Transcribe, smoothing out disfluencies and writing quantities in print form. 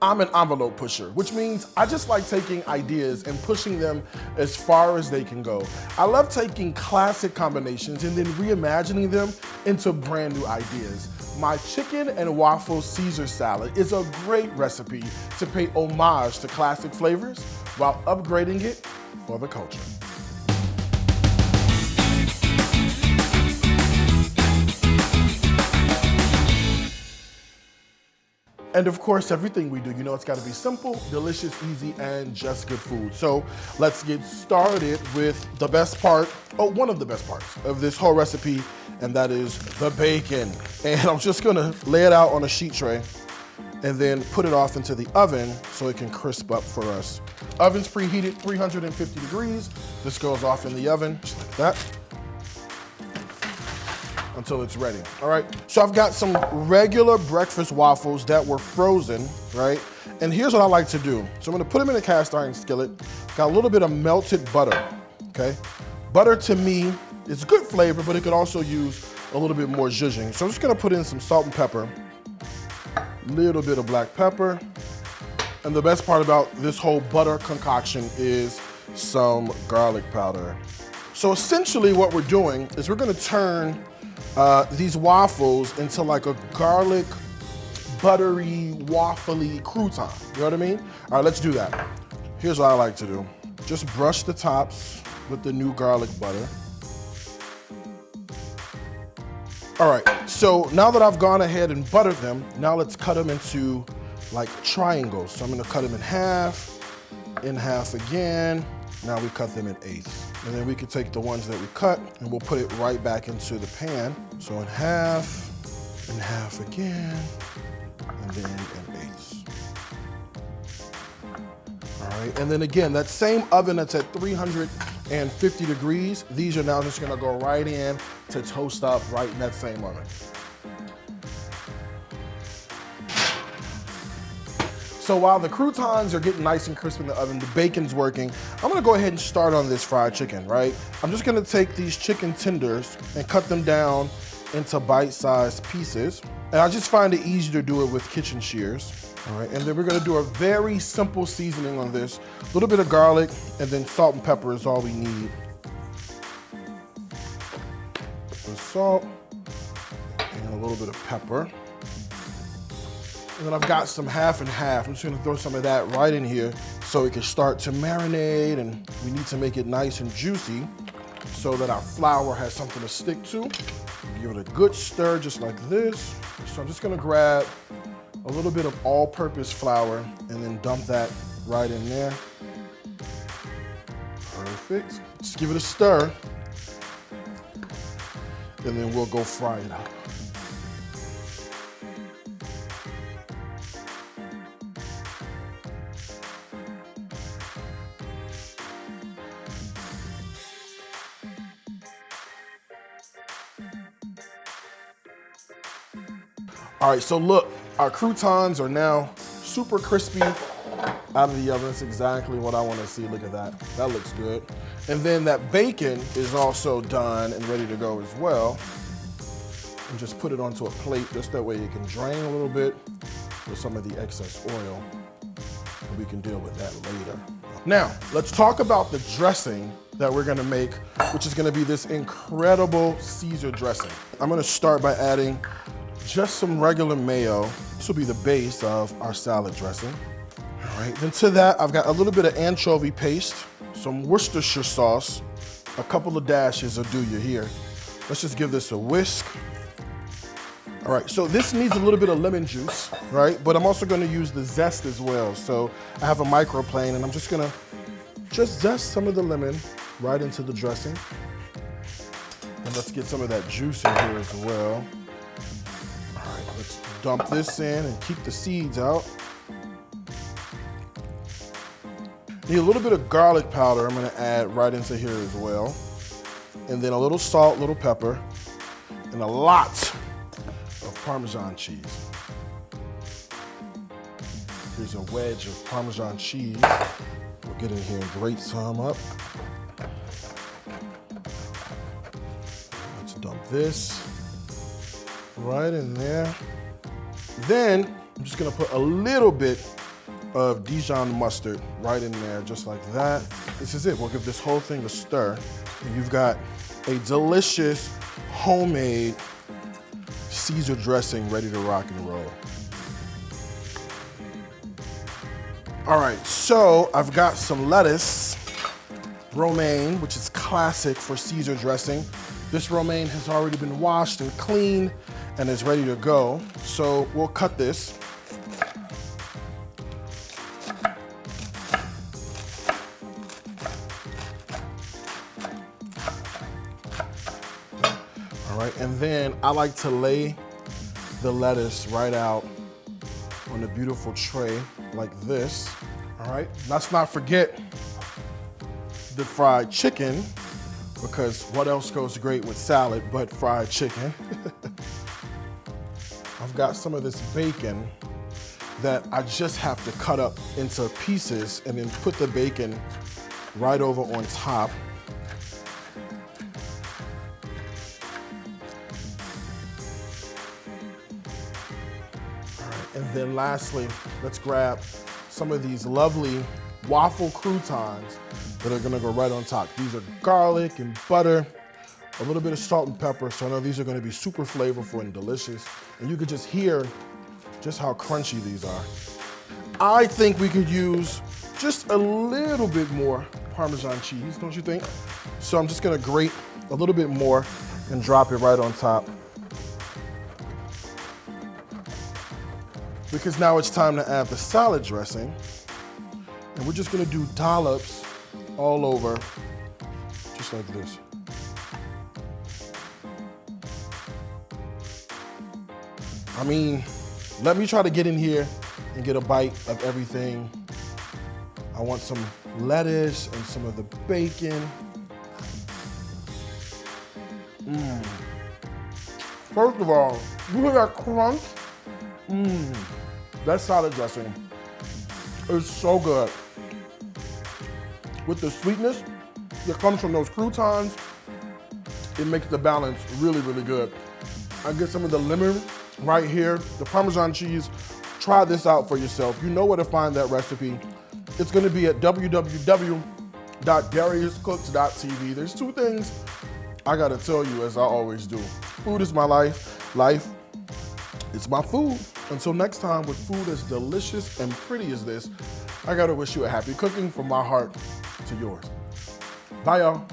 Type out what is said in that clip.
I'm an envelope pusher, which means I just like taking ideas and pushing them as far as they can go. I love taking classic combinations and then reimagining them into brand new ideas. My chicken and waffle Caesar salad is a great recipe to pay homage to classic flavors while upgrading it for the culture. And of course, everything we do, you know, it's gotta be simple, delicious, easy, and just good food. So let's get started with the best part, one of the best parts of this whole recipe, and that is the bacon. And I'm just gonna lay it out on a sheet tray and then put it off into the oven so it can crisp up for us. Oven's preheated 350 degrees. This goes off in the oven, just like that, until it's ready, all right? So I've got some regular breakfast waffles that were frozen, right? And here's what I like to do. So I'm gonna put them in a cast iron skillet, got a little bit of melted butter, okay? Butter to me is good flavor, but it could also use a little bit more zhuzhing. So I'm just gonna put in some salt and pepper, little bit of black pepper, and the best part about this whole butter concoction is some garlic powder. So essentially what we're doing is we're gonna turn these waffles into like a garlic, buttery, waffly crouton. You know what I mean? All right, let's do that. Here's what I like to do. Just brush the tops with the new garlic butter. All right, so now that I've gone ahead and buttered them, now let's cut them into like triangles. So I'm gonna cut them in half again. Now we cut them in eighths. And then we can take the ones that we cut and we'll put it right back into the pan. So in half again, and then in eighths. All right, and then again, that same oven that's at 350 degrees, these are now just gonna go right in to toast up right in that same oven. So while the croutons are getting nice and crisp in the oven, the bacon's working, I'm gonna go ahead and start on this fried chicken, right? I'm just gonna take these chicken tenders and cut them down into bite-sized pieces. And I just find it easier to do it with kitchen shears. All right, and then we're gonna do a very simple seasoning on this. A little bit of garlic, and then salt and pepper is all we need. The salt, and a little bit of pepper. And then I've got some half and half. I'm just gonna throw some of that right in here so it can start to marinate, and we need to make it nice and juicy so that our flour has something to stick to. Give it a good stir just like this. So I'm just gonna grab a little bit of all-purpose flour and then dump that right in there. Perfect. Just give it a stir, and then we'll go fry it up. All right, so look, our croutons are now super crispy out of the oven. That's exactly what I want to see. Look at that. That looks good. And then that bacon is also done and ready to go as well. And just put it onto a plate, just that way it can drain a little bit with some of the excess oil. And we can deal with that later. Now, let's talk about the dressing that we're gonna make, which is gonna be this incredible Caesar dressing. I'm gonna start by adding just some regular mayo. This will be the base of our salad dressing. All right, then to that, I've got a little bit of anchovy paste, some Worcestershire sauce, a couple of dashes will do you here. Let's just give this a whisk. All right, so this needs a little bit of lemon juice, right? But I'm also gonna use the zest as well. So I have a microplane and I'm just gonna zest some of the lemon right into the dressing. And let's get some of that juice in here as well. Let's dump this in and keep the seeds out. Need a little bit of garlic powder I'm gonna add right into here as well. And then a little salt, a little pepper, and a lot of Parmesan cheese. Here's a wedge of Parmesan cheese. We'll get in here and grate some up. Let's dump this right in there. Then I'm just gonna put a little bit of Dijon mustard right in there, just like that. This is it. We'll give this whole thing a stir. And you've got a delicious homemade Caesar dressing ready to rock and roll. All right, so I've got some lettuce, romaine, which is classic for Caesar dressing. This romaine has already been washed and cleaned and is ready to go. So we'll cut this. All right, and then I like to lay the lettuce right out on a beautiful tray like this. All right, let's not forget the fried chicken, because what else goes great with salad but fried chicken? I've got some of this bacon that I just have to cut up into pieces and then put the bacon right over on top. And then lastly, let's grab some of these lovely waffle croutons that are gonna go right on top. These are garlic and butter, a little bit of salt and pepper, so I know these are gonna be super flavorful and delicious. And you could just hear just how crunchy these are. I think we could use just a little bit more Parmesan cheese, don't you think? So I'm just gonna grate a little bit more and drop it right on top. Because now it's time to add the salad dressing. And we're just gonna do dollops all over, just like this. I mean, let me try to get in here and get a bite of everything. I want some lettuce and some of the bacon. First of all, you hear that crunch? That salad dressing is so good. With the sweetness that comes from those croutons, it makes the balance really, really good. I get some of the lemon right here, the Parmesan cheese. Try this out for yourself. You know where to find that recipe. It's gonna be at www.dariuscooks.tv. There's two things I gotta tell you, as I always do. Food is my life. Life, it's my food. Until next time, with food as delicious and pretty as this, I gotta wish you a happy cooking from my heart to yours. Bye, y'all.